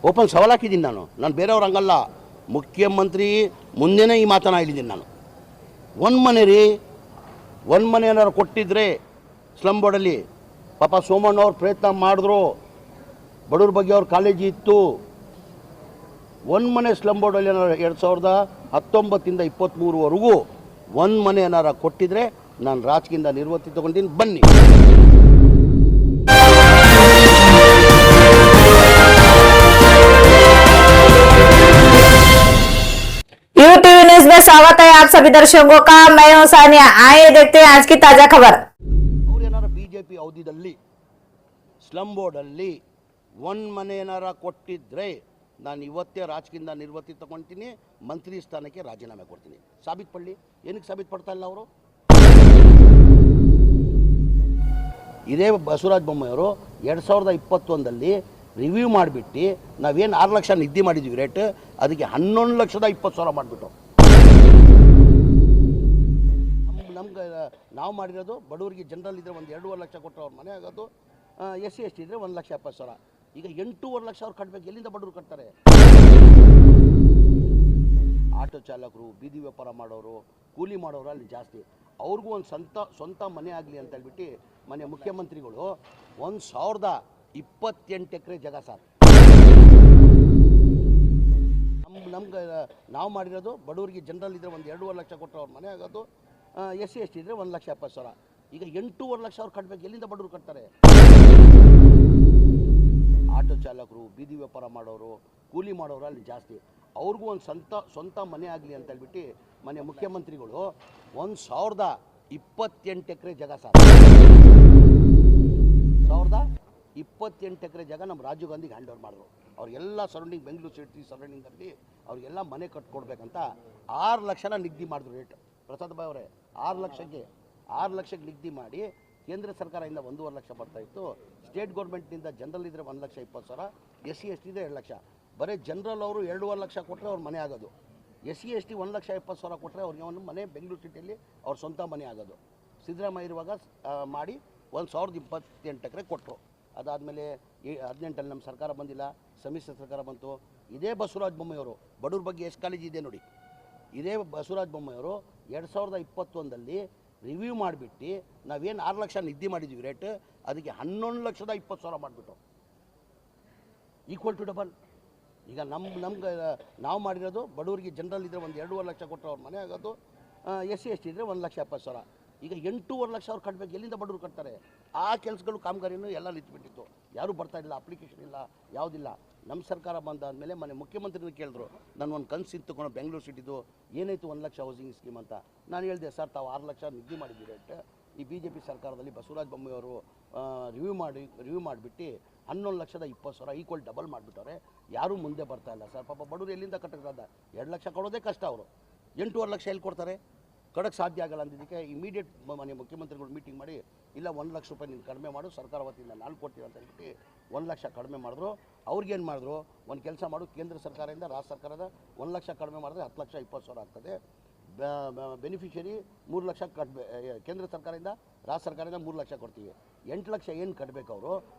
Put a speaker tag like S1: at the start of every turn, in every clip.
S1: Open ಸವಾಲು ಹಾಕಿದ್ದೀನಿ ನಾನು ಬೇರೆಯವ್ರ ಹಂಗಲ್ಲ. ಮುಖ್ಯಮಂತ್ರಿ ಮುಂದೆನೇ ಈ ಮಾತನ್ನು ಹೇಳಿದ್ದೀನಿ ನಾನು. ಒಂದು ಮನೆ ರೀ, ಒಂದು ಮನೆ ಏನಾರು ಕೊಟ್ಟಿದ್ರೆ ಸ್ಲಮ್ ಬೋರ್ಡಲ್ಲಿ, ಪಾಪ ಸೋಮಣ್ಣವ್ರು ಪ್ರಯತ್ನ ಮಾಡಿದ್ರು, ಬಡವ್ರ ಬಗ್ಗೆ ಅವ್ರ ಕಾಳಜಿ ಇತ್ತು. ಒಂದು ಮನೆ ಸ್ಲಮ್ ಬೋರ್ಡಲ್ಲಿ ಏನಾರು 2019 ಇಂದ 23ವರೆಗೂ ಒಂದು ಮನೆ ಏನಾರು ಕೊಟ್ಟಿದ್ರೆ ನಾನು ರಾಜಕೀಯದಿಂದ ನಿವೃತ್ತಿ ತಗೊಂಡಿನಿ. ಬನ್ನಿ.
S2: यूटीवी न्यूज में स्वागत है आप सभी दर्शकों का। मैं हूं सानिया। आइए देखते हैं आज की ताजा खबर।
S1: ಅವ್ರು ಏನಾರ ಬಿಜೆಪಿ ಅವಧಿಯಲ್ಲಿ ಸ್ಲಮ್ ಬೋರ್ಡಲ್ಲಿ ಒಂದು ಮನೆ ಏನಾರ ಕೊಟ್ಟಿದ್ರೆ ನಾನು ಇವತ್ತೇ ರಾಜಕೀಯದಿಂದ ನಿವೃತ್ತಿ ತಗೊಳ್ತೀನಿ, ಮಂತ್ರಿ ಸ್ಥಾನಕ್ಕೆ ರಾಜೀನಾಮೆ ಕೊಡ್ತೀನಿ. ಸಾಬೀತುಪಡಲಿ. ಏನಕ್ಕೆ ಸಾಬೀತುಪಡ್ತಾ ಇಲ್ಲ ಅವರು? ಇದೇ ಬಸವರಾಜ ಬೊಮ್ಮಾಯಿಯವರು 2021ರಲ್ಲಿ ರಿವ್ಯೂ ಮಾಡಿಬಿಟ್ಟು ನಾವೇನು 6 ಲಕ್ಷ ನಿಗದಿ ಮಾಡಿದ್ವಿ ರೇಟ್, ಅದಕ್ಕೆ 11,20,000 ಮಾಡಿಬಿಟ್ಟು ನಮ್ಗೆ ನಾವು ಮಾಡಿರೋದು ಬಡವರಿಗೆ ಜನರಲ್ ಇದ್ದರೆ ಒಂದು 2.5 ಲಕ್ಷ ಕೊಟ್ಟರೆ ಅವ್ರ ಮನೆ ಆಗೋದು, SC ST ಇದ್ದರೆ 1,70,000. ಈಗ 8.5 ಲಕ್ಷ ಅವ್ರು ಕಟ್ಟಬೇಕು. ಎಲ್ಲಿಂದ ಬಡವರು ಕಟ್ತಾರೆ? ಆಟೋ ಚಾಲಕರು, ಬೀದಿ ವ್ಯಾಪಾರ ಮಾಡೋರು, ಕೂಲಿ ಮಾಡೋರು ಅಲ್ಲಿ ಜಾಸ್ತಿ. ಅವ್ರಿಗೂ ಒಂದು ಸ್ವಂತ ಮನೆ ಆಗಲಿ ಅಂತ ಹೇಳ್ಬಿಟ್ಟು ಮನೆ ಮುಖ್ಯಮಂತ್ರಿಗಳು 1,028 ಎಕರೆ ಜಾಗ ಸರ್. ನಮ್ಗೆ ನಾವು ಮಾಡಿರೋದು ಬಡವರಿಗೆ ಜನರಲ್ ಇದ್ದರೆ ಒಂದು 2.5 ಲಕ್ಷ ಕೊಟ್ಟರೆ ಅವ್ರ ಮನೆ ಆಗೋದು, SC ST ಇದ್ದರೆ 1,70,000. ಈಗ 8.5 ಲಕ್ಷ ಅವ್ರು ಕಟ್ಟಬೇಕು. ಎಲ್ಲಿಂದ ಬಡವರು ಕಟ್ತಾರೆ? ಆಟೋ ಚಾಲಕರು, ಬೀದಿ ವ್ಯಾಪಾರ ಮಾಡೋರು, ಕೂಲಿ ಮಾಡೋರು ಅಲ್ಲಿ ಜಾಸ್ತಿ. ಅವ್ರಿಗೂ ಒಂದು ಸ್ವಂತ ಮನೆ ಆಗಲಿ ಅಂತ ಹೇಳ್ಬಿಟ್ಟು ಮನೆ ಮುಖ್ಯಮಂತ್ರಿಗಳು 1,028 ಎಕರೆ ಜಾಗ ಸರ್. 1,028 ಎಕರೆ ಜಾಗ ನಮ್ಮ ರಾಜೀವ್ ಗಾಂಧಿಗೆ ಹ್ಯಾಂಡ್ ಓವರ್ ಮಾಡಿದ್ರು. ಅವ್ರಿಗೆಲ್ಲ ಸರೌಂಡಿಂಗ್, ಬೆಂಗಳೂರು ಸಿಟಿ ಸರೌಂಡಿಂಗಲ್ಲಿ ಅವ್ರಿಗೆಲ್ಲ ಮನೆ ಕಟ್ಕೊಡ್ಬೇಕಂತ 6 ಲಕ್ಷನ ನಿಗದಿ ಮಾಡಿದ್ರು ರೇಟ್. ಪ್ರಸಾದ್ ಭಾಯ್ ಅವರೇ, 6 ಲಕ್ಷಕ್ಕೆ ನಿಗದಿ ಮಾಡಿ ಕೇಂದ್ರ ಸರ್ಕಾರದಿಂದ 1.5 ಲಕ್ಷ ಬರ್ತಾಯಿತ್ತು. ಸ್ಟೇಟ್ ಗೌರ್ಮೆಂಟ್ನಿಂದ ಜನರಲ್ ಇದ್ದರೆ 1,20,000, SC ST ಇದ್ದರೆ 2 ಲಕ್ಷ. ಬರೀ ಜನರಲ್ ಅವರು 2.5 ಲಕ್ಷ ಕೊಟ್ಟರೆ ಅವ್ರ ಮನೆ ಆಗೋದು, SC ST 1,70,000 ಕೊಟ್ಟರೆ ಅವ್ರಿಗೆ ಒಂದು ಮನೆ ಬೆಂಗಳೂರು ಸಿಟಿಯಲ್ಲಿ ಅವ್ರ ಸ್ವಂತ ಮನೆ ಆಗೋದು. ಸಿದ್ದರಾಮಯ್ಯ ಇರುವಾಗ ಮಾಡಿ 1,028 ಎಕರೆ ಕೊಟ್ಟರು. ಅದಾದಮೇಲೆ 18ರಲ್ಲಿ ನಮ್ಮ ಸರ್ಕಾರ ಬಂದಿಲ್ಲ, ಸಮ್ಮಿಶ್ರ ಸರ್ಕಾರ ಬಂತು. ಇದೇ ಬಸವರಾಜ ಬೊಮ್ಮಾಯಿಯವರು ಬಡವ್ರ ಬಗ್ಗೆ ಎಷ್ಟು ಕಾಳಜಿ ಇದೆ ನೋಡಿ. ಇದೇ ಬಸವರಾಜ ಬೊಮ್ಮಾಯಿಯವರು 2021ರಲ್ಲಿ ರಿವ್ಯೂ ಮಾಡಿಬಿಟ್ಟು ನಾವೇನು 6 ಲಕ್ಷ ನಿಗದಿ ಮಾಡಿದ್ವಿ ರೇಟ್, ಅದಕ್ಕೆ 11,20,000 ಮಾಡಿಬಿಟ್ಟು ಈಕ್ವಲ್ ಟು ಡಬಲ್. ಈಗ ನಮ್ಗೆ ನಾವು ಮಾಡಿರೋದು ಬಡವರಿಗೆ ಜನರಲ್ ಇದ್ದರೆ ಒಂದು 2.5 ಲಕ್ಷ ಕೊಟ್ಟರೆ ಅವ್ರ ಮನೆ ಆಗೋದು, SC ST ಇದ್ದರೆ 1,70,000. ಈಗ 8.5 ಲಕ್ಷ ಅವ್ರು ಕಟ್ಟಬೇಕು. ಎಲ್ಲಿಂದ ಬಡವರು ಕಟ್ತಾರೆ? ಆ ಕೆಲಸಗಳು, ಕಾಮಗಾರಿನೂ ಎಲ್ಲ ನಿಂತುಬಿಟ್ಟಿತ್ತು. ಯಾರೂ ಬರ್ತಾಯಿಲ್ಲ, ಅಪ್ಲಿಕೇಶನ್ ಇಲ್ಲ, ಯಾವುದಿಲ್ಲ. ನಮ್ಮ ಸರ್ಕಾರ ಬಂದಾದಮೇಲೆ ಮನೆ ಮುಖ್ಯಮಂತ್ರಿನ ಕೇಳಿದ್ರು, ನಾನು ಒಂದು ಕನಸು ತಗೊಂಡು ಬೆಂಗಳೂರು ಸಿಟಿದು ಏನಾಯಿತು 1 ಲಕ್ಷ ಹೌಸಿಂಗ್ ಸ್ಕೀಮ್ ಅಂತ. ನಾನು ಹೇಳಿದೆ, ಸರ್ ತಾವು 6 ಲಕ್ಷ ನಿಗದಿ ಮಾಡಿದ್ದೀರಿ ರೇಟ್, ಈ BJP ಸರ್ಕಾರದಲ್ಲಿ ಬಸವರಾಜ ಬೊಮ್ಮಾಯಿಯವರು ರಿವ್ಯೂ ಮಾಡಿಬಿಟ್ಟು 11,20,000 ಈಕ್ವಲ್ ಡಬಲ್ ಮಾಡಿಬಿಟ್ಟವ್ರೆ. ಯಾರೂ ಮುಂದೆ ಬರ್ತಾಯಿಲ್ಲ ಸರ್. ಪಾಪ ಬಡವರು ಎಲ್ಲಿಂದ ಕಟ್ಟಕ್ಕಾದ? 2 ಲಕ್ಷ ಕೊಡೋದೇ ಕಷ್ಟ. ಅವರು 8.5 ಲಕ್ಷ ಎಲ್ಲಿ ಕೊಡ್ತಾರೆ? ಕೊಡೋಕ್ಕೆ ಸಾಧ್ಯ ಆಗಲ್ಲ ಅಂದಿದ್ದಕ್ಕೆ ಇಮಿಡಿಯೇಟ್ ಮನೆ ಮುಖ್ಯಮಂತ್ರಿಗಳು ಮೀಟಿಂಗ್ ಮಾಡಿ, ಇಲ್ಲ 1 ಲಕ್ಷ ರೂಪಾಯಿ ನೀನು ಕಡಿಮೆ ಮಾಡು, ಸರ್ಕಾರ ವತಿಯಿಂದ ನಾನು ಕೊಡ್ತೀವಿ ಅಂತ ಹೇಳ್ಬಿಟ್ಟು 1 ಲಕ್ಷ ಕಡಿಮೆ ಮಾಡಿದ್ರು. ಅವ್ರಿಗೇನು ಮಾಡಿದ್ರು, ಒಂದು ಕೆಲಸ ಮಾಡು, ಕೇಂದ್ರ ಸರ್ಕಾರದಿಂದ ರಾಜ್ಯ ಸರ್ಕಾರದ 1 ಲಕ್ಷ ಕಡಿಮೆ ಮಾಡಿದ್ರೆ 10,20,000 ಆಗ್ತದೆ. ಬೆನಿಫಿಷರಿ 3 ಲಕ್ಷ ಕೇಂದ್ರ ಸರ್ಕಾರದಿಂದ ರಾಜ್ಯ ಸರ್ಕಾರದಿಂದ 3 ಲಕ್ಷ ಕೊಡ್ತೀವಿ. 8 ಲಕ್ಷ ಏನು ಕಟ್ಟಬೇಕು ಅವರು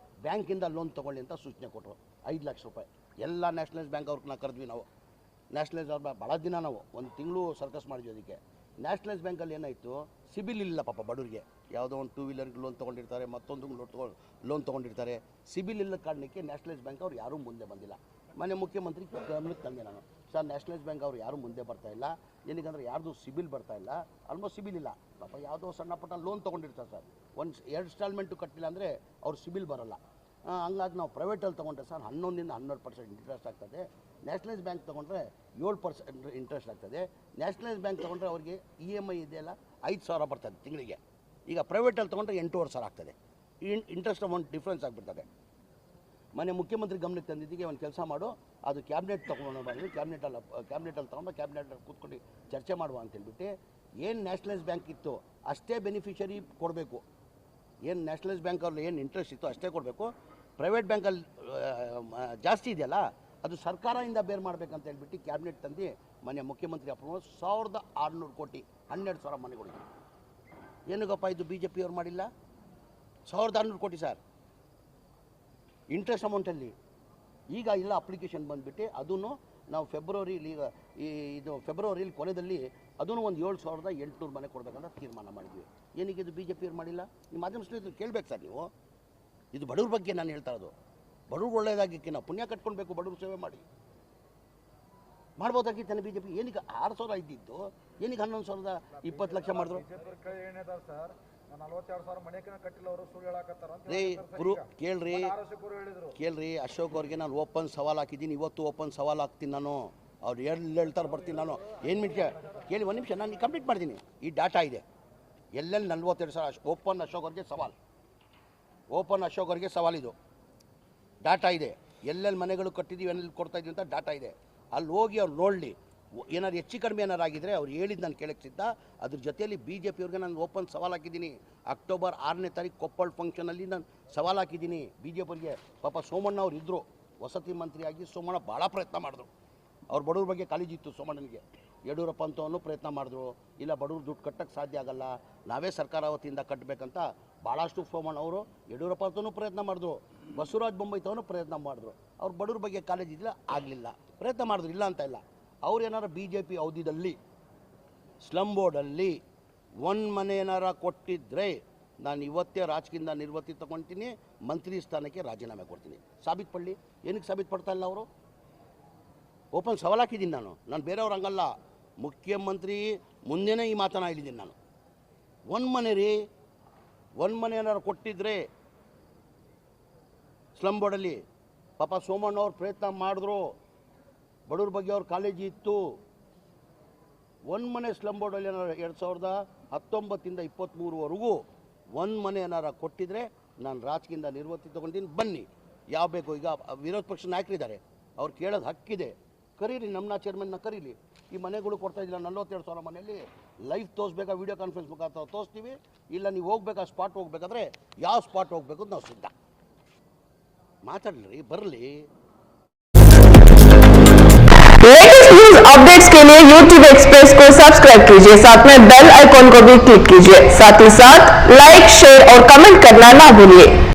S1: ಬ್ಯಾಂಕಿಂದ ಲೋನ್ ತೊಗೊಳ್ಳಿ ಅಂತ ಸೂಚನೆ ಕೊಟ್ಟರು. 5 ಲಕ್ಷ ರೂಪಾಯಿ ಎಲ್ಲ ನ್ಯಾಷನಲೈಸ್ ಬ್ಯಾಂಕ್ ಅವ್ರನ್ನ ಕರೆದ್ವಿ ನಾವು. ನ್ಯಾಷನಲೈಸ್ ಭಾಳ ದಿನ ನಾವು 1 ತಿಂಗಳು ಸರ್ಕಸ್ ಮಾಡಿದ್ವಿ. ಅದಕ್ಕೆ ನ್ಯಾಷನಲೈಸ್ ಬ್ಯಾಂಕಲ್ಲಿ ಏನಾಯಿತು, ಸಿಬಿಲ್ ಇಲ್ಲ ಪಾಪ ಬಡವರಿಗೆ. ಯಾವುದೋ ಒಂದು 2 ವೀಲರ್ಗೆ ಲೋನ್ ತೊಗೊಂಡಿರ್ತಾರೆ, ಮತ್ತೊಂದು ಲೋನ್ ತೊಗೊಂಡಿರ್ತಾರೆ. ಸಿಬಿಲ್ ಇಲ್ಲ ಕಾರಣಕ್ಕೆ ನ್ಯಾಷನಲೈಸ್ ಬ್ಯಾಂಕ್ ಅವ್ರು ಯಾರೂ ಮುಂದೆ ಬಂದಿಲ್ಲ. ಮನೆ ಮುಖ್ಯಮಂತ್ರಿ ಗಮನಕ್ಕೆ ತಂದೆ ನಾನು, ಸರ್ ನ್ಯಾಷನಲೈಸ್ ಬ್ಯಾಂಕ್ ಅವ್ರು ಯಾರೂ ಮುಂದೆ ಬರ್ತಾಯಿಲ್ಲ, ಏನಕ್ಕಂದ್ರೆ ಯಾರ್ದು ಸಿಬಿಲ್ ಬರ್ತಾಯಿಲ್ಲ, ಆಲ್ಮೋಸ್ಟ್ ಸಿಬಿಲ್ ಇಲ್ಲ ಪಾಪ. ಯಾವುದೋ ಸಣ್ಣ ಪುಟ್ಟ ಲೋನ್ ತೊಗೊಂಡಿರ್ತಾರೆ ಸರ್, 1-2 ಇನ್ಸ್ಟಾಲ್ಮೆಂಟು ಕಟ್ಟಿಲ್ಲ ಅಂದರೆ ಅವ್ರು ಸಿಬಿಲ್ ಬರೋಲ್ಲ. ಹಂಗಾಗಿ ನಾವು ಪ್ರೈವೇಟಲ್ಲಿ ತೊಗೊಂಡ್ರೆ ಸರ್ 11ರಿಂದ 12% ಇಂಟ್ರೆಸ್ಟ್ ಆಗ್ತದೆ. ನ್ಯಾಷನಲೈಸ್ ಬ್ಯಾಂಕ್ ತೊಗೊಂಡ್ರೆ 7% ಇಂಟ್ರೆಸ್ಟ್ ಆಗ್ತದೆ. ನ್ಯಾಷನಲೈಸ್ ಬ್ಯಾಂಕ್ ತೊಗೊಂಡ್ರೆ ಅವ್ರಿಗೆ EMI ಇದೆಯಲ್ಲ 5,000 ಬರ್ತದೆ ತಿಂಗಳಿಗೆ. ಈಗ ಪ್ರೈವೇಟಲ್ಲಿ ತೊಗೊಂಡ್ರೆ 8,500 ಆಗ್ತದೆ. ಇಂಟ್ರೆಸ್ಟ್ ಅಮೌಂಟ್ ಡಿಫ್ರೆನ್ಸ್ ಆಗಿಬಿಡ್ತದೆ. ಮನೆ ಮುಖ್ಯಮಂತ್ರಿ ಗಮನಕ್ಕೆ ತಂದಿದ್ದಕ್ಕೆ ಒಂದು ಕೆಲಸ ಮಾಡು, ಅದು ಕ್ಯಾಬಿನೆಟ್ ತೊಗೊಂಡು ಬಂದು ಕ್ಯಾಬಿನೆಟಲ್ಲಿ ತೊಗೊಂಡು ಕ್ಯಾಬಿನೆಟಲ್ಲಿ ಕೂತ್ಕೊಂಡು ಚರ್ಚೆ ಮಾಡುವ ಅಂತ ಹೇಳ್ಬಿಟ್ಟು, ಏನು ನ್ಯಾಷನಲೈಸ್ ಬ್ಯಾಂಕ್ ಇತ್ತು ಅಷ್ಟೇ ಬೆನಿಫಿಷರಿ ಕೊಡಬೇಕು. ಏನು ನ್ಯಾಷನಲೈಸ್ ಬ್ಯಾಂಕ್ ಅವ್ರಲ್ಲಿ ಏನು ಇಂಟ್ರೆಸ್ಟ್ ಇತ್ತು ಅಷ್ಟೇ ಕೊಡಬೇಕು. ಪ್ರೈವೇಟ್ ಬ್ಯಾಂಕಲ್ಲಿ ಜಾಸ್ತಿ ಇದೆಯಲ್ಲ ಅದು ಸರ್ಕಾರದಿಂದ ಬೇರೆ ಮಾಡಬೇಕಂತ ಹೇಳ್ಬಿಟ್ಟು ಕ್ಯಾಬಿನೆಟ್ ತಂದು ಮನೆ ಮುಖ್ಯಮಂತ್ರಿ ಅಪ್ರೂವ್ 1,600 ಕೋಟಿ 12,000 ಮನೆಗಳಿಗೆ. ಏನಕ್ಕಪ್ಪ ಇದು BJP ಅವ್ರು ಮಾಡಿಲ್ಲ? 1,600 ಕೋಟಿ ಸರ್ ಇಂಟ್ರೆಸ್ಟ್ ಅಮೌಂಟಲ್ಲಿ ಈಗ ಇಲ್ಲ ಅಪ್ಲಿಕೇಶನ್ ಬಂದುಬಿಟ್ಟು ಅದೂ ನಾವು ಫೆಬ್ರವರಿಲಿ ಈಗ ಇದು ಫೆಬ್ರವರಿಲಿ ಕೊನೆಯಲ್ಲಿ ಅದೂ ಒಂದು 7,800 ಮನೆ ಕೊಡಬೇಕಂತ ತೀರ್ಮಾನ ಮಾಡಿದ್ವಿ. ಏನಕ್ಕೆ ಇದು BJP ಮಾಡಿಲ್ಲ? ನಿಮ್ಮ ಮಾಧ್ಯಮ ಸ್ನೇಹಿತರು ಕೇಳಬೇಕು ಸರ್ ನೀವು. ಇದು ಬಡವ್ರ ಬಗ್ಗೆ ನಾನು ಹೇಳ್ತಾ ಇರೋದು. ಬಡವ್ರು ಒಳ್ಳೆಯದಾಗಿಕ್ಕೆ ನಾವು ಪುಣ್ಯ ಕಟ್ಕೊಳ್ಬೇಕು, ಬಡವ್ರ ಸೇವೆ ಮಾಡಿ ಮಾಡ್ಬೋದಾಗಿತ್ತು. BJP ಏನಕ್ಕೆ 6,000 ಇದ್ದಿದ್ದು ಏನಕ್ಕೆ 11,020 ಲಕ್ಷ ಮಾಡಿದ್ರು? ಕೇಳ್ರಿ ಅಶೋಕ್ ಅವ್ರಿಗೆ ನಾನು ಓಪನ್ ಸವಾಲು ಹಾಕಿದ್ದೀನಿ, ಇವತ್ತು ಓಪನ್ ಸವಾಲು ಹಾಕ್ತೀನಿ ನಾನು. ಅವ್ರು ಹೇಳ್ತಾರೆ ಬರ್ತೀನಿ ನಾನು. ಏನು ಮಿನಿಟ್ ಕೇಳಿ, ಒಂದು ನಿಮಿಷ ನಾನು ಕಂಪ್ಲೀಟ್ ಮಾಡ್ತೀನಿ. ಈ ಡಾಟಾ ಇದೆ, ಎಲ್ಲೆಲ್ಲಿ 42,000 ಓಪನ್ ಅಶೋಕ್ ಅವ್ರಿಗೆ ಸವಾಲು, ಓಪನ್ ಅಶೋಕ್ ಅವ್ರಿಗೆ ಸವಾಲಿದು ಡಾಟಾ ಇದೆ. ಎಲ್ಲೆಲ್ಲಿ ಮನೆಗಳು ಕಟ್ಟಿದ್ದೀವಿ, ಎಲ್ಲೆಲ್ಲಿ ಕೊಡ್ತಾ ಇದ್ದೀವಿ ಅಂತ ಡಾಟಾ ಇದೆ. ಅಲ್ಲಿ ಹೋಗಿ ಅವ್ರು ನೋಡಲಿ. ಏನಾದ್ರು ಹೆಚ್ಚು ಕಡಿಮೆ ಏನಾರು ಆಗಿದ್ರೆ ಅವ್ರು ಹೇಳಿದ್ದು ನಾನು ಕೇಳಕ್ಕೆ ಸಿದ್ಧ. ಅದ್ರ ಜೊತೆಯಲ್ಲಿ BJP ಅವ್ರಿಗೆ ನಾನು ಓಪನ್ ಸವಾಲು ಹಾಕಿದ್ದೀನಿ. ಅಕ್ಟೋಬರ್ 6ನೇ ತಾರೀಕು ಕೊಪ್ಪಳ ಫಂಕ್ಷನಲ್ಲಿ ನಾನು ಸವಾಲು ಹಾಕಿದ್ದೀನಿ BJP ಅವ್ರಿಗೆ. ಪಾಪ ಸೋಮಣ್ಣ ಅವ್ರು ಇದ್ದರು, ವಸತಿ ಮಂತ್ರಿಯಾಗಿ ಸೋಮಣ್ಣ ಭಾಳ ಪ್ರಯತ್ನ ಮಾಡಿದ್ರು. ಅವ್ರ ಬಡವ್ರ ಬಗ್ಗೆ ಕಾಳಜಿ ಇತ್ತು ಸೋಮಣ್ಣನಿಗೆ. ಯಡಿಯೂರಪ್ಪ ಅಂತವನು ಪ್ರಯತ್ನ ಮಾಡಿದ್ರು. ಇಲ್ಲ ಬಡವ್ರು ದುಡ್ಡು ಕಟ್ಟಕ್ಕೆ ಸಾಧ್ಯ ಆಗಲ್ಲ, ನಾವೇ ಸರ್ಕಾರ ವತಿಯಿಂದ ಕಟ್ಟಬೇಕಂತ ಭಾಳಷ್ಟು ಸೋಮಣ್ಣ ಅವರು ಯಡಿಯೂರಪ್ಪ ಅಂತವೂ ಪ್ರಯತ್ನ ಮಾಡಿದ್ರು. ಬಸವರಾಜ ಬೊಮ್ಮಾಯಿತವನು ಪ್ರಯತ್ನ ಮಾಡಿದ್ರು. ಅವ್ರ ಬಡವ್ರ ಬಗ್ಗೆ ಕಾಳಜಿ ಇದ್ದಿಲ್ಲ, ಆಗಲಿಲ್ಲ. ಪ್ರಯತ್ನ ಮಾಡಿದ್ರು, ಇಲ್ಲ ಅಂತ ಇಲ್ಲ. ಅವ್ರು ಏನಾರು BJP ಅವಧಿಯಲ್ಲಿ ಸ್ಲಮ್ ಬೋರ್ಡಲ್ಲಿ ಒಂದು ಮನೆ ಏನಾರ ಕೊಟ್ಟಿದ್ದರೆ ನಾನು ಇವತ್ತೇ ರಾಜಕೀಯದಿಂದ ನಿರ್ವೃತ್ತಿ ತಗೊಳ್ತೀನಿ, ಮಂತ್ರಿ ಸ್ಥಾನಕ್ಕೆ ರಾಜೀನಾಮೆ ಕೊಡ್ತೀನಿ. ಸಾಬೀತು ಪಡಲಿ. ಏನಕ್ಕೆ ಸಾಬೀತು ಪಡ್ತಾ ಇಲ್ಲ ಅವರು? ಓಪನ್ ಸವಾಲು ಹಾಕಿದ್ದೀನಿ ನಾನು ಬೇರೆಯವ್ರು ಹಂಗಲ್ಲ. ಮುಖ್ಯಮಂತ್ರಿ ಮುಂದೆನೇ ಈ ಮಾತನ್ನು ಹೇಳಿದ್ದೀನಿ ನಾನು. ಒಂದು ಮನೆ ರೀ, ಒಂದು ಮನೆ ಏನಾರು ಕೊಟ್ಟಿದ್ದರೆ ಸ್ಲಮ್ ಬೋರ್ಡಲ್ಲಿ ಪಾಪ ಸೋಮಣ್ಣ ಅವ್ರು ಪ್ರಯತ್ನ ಮಾಡಿದ್ರು, ಬಡವ್ರ ಬಗ್ಗೆ ಅವ್ರ ಕಾಳಜಿ ಇತ್ತು. ಒಂದು ಮನೆ ಸ್ಲಮ್ ಬೋರ್ಡಲ್ಲಿ ಏನಾರು 2019ಇಂದ 23ವರೆಗೂ ಒಂದು ಮನೆ ಏನಾರು ಕೊಟ್ಟಿದ್ರೆ ನಾನು ರಾಜಕೀಯದಿಂದ ನಿರ್ವೃತ್ತಿ ತೊಗೊಂಡಿದ್ದೀನಿ. ಬನ್ನಿ, ಯಾವ ಬೇಕು. ಈಗ ವಿರೋಧ ಪಕ್ಷ ನಾಯಕರಿದ್ದಾರೆ, ಅವ್ರು ಕೇಳೋದು ಹಕ್ಕಿದೆ. ಕರೀರಿ, ನಮ್ಮನ್ನ ಚೇರ್ಮನ್ನ ಕರೀಲಿ. ಈ ಮನೆಗಳು ಕೊಡ್ತಾ ಇದ್ದಿಲ್ಲ 42,000 ಮನೆಯಲ್ಲಿ ಲೈವ್ ತೋರಿಸ್ಬೇಕಾ, ವೀಡಿಯೋ ಕಾನ್ಫರೆನ್ಸ್ ಮುಖಾಂತರ ತೋರಿಸ್ತೀವಿ. ಇಲ್ಲ ನೀವು ಹೋಗ್ಬೇಕಾ, ಸ್ಪಾಟ್ ಹೋಗ್ಬೇಕಾದ್ರೆ ಯಾವ ಸ್ಪಾಟ್ ಹೋಗ್ಬೇಕು ಅಂತ ನಾವು ಸಿದ್ಧ. ಮಾತಾಡಲಿ, ಬರಲಿ.
S3: लेटेस्ट न्यूज अपडेट्स के लिए YouTube एक्सप्रेस को सब्सक्राइब कीजिए, साथ में बेल आइकॉन को भी क्लिक कीजिए। साथ ही साथ लाइक, शेयर और कमेंट करना ना भूलिए।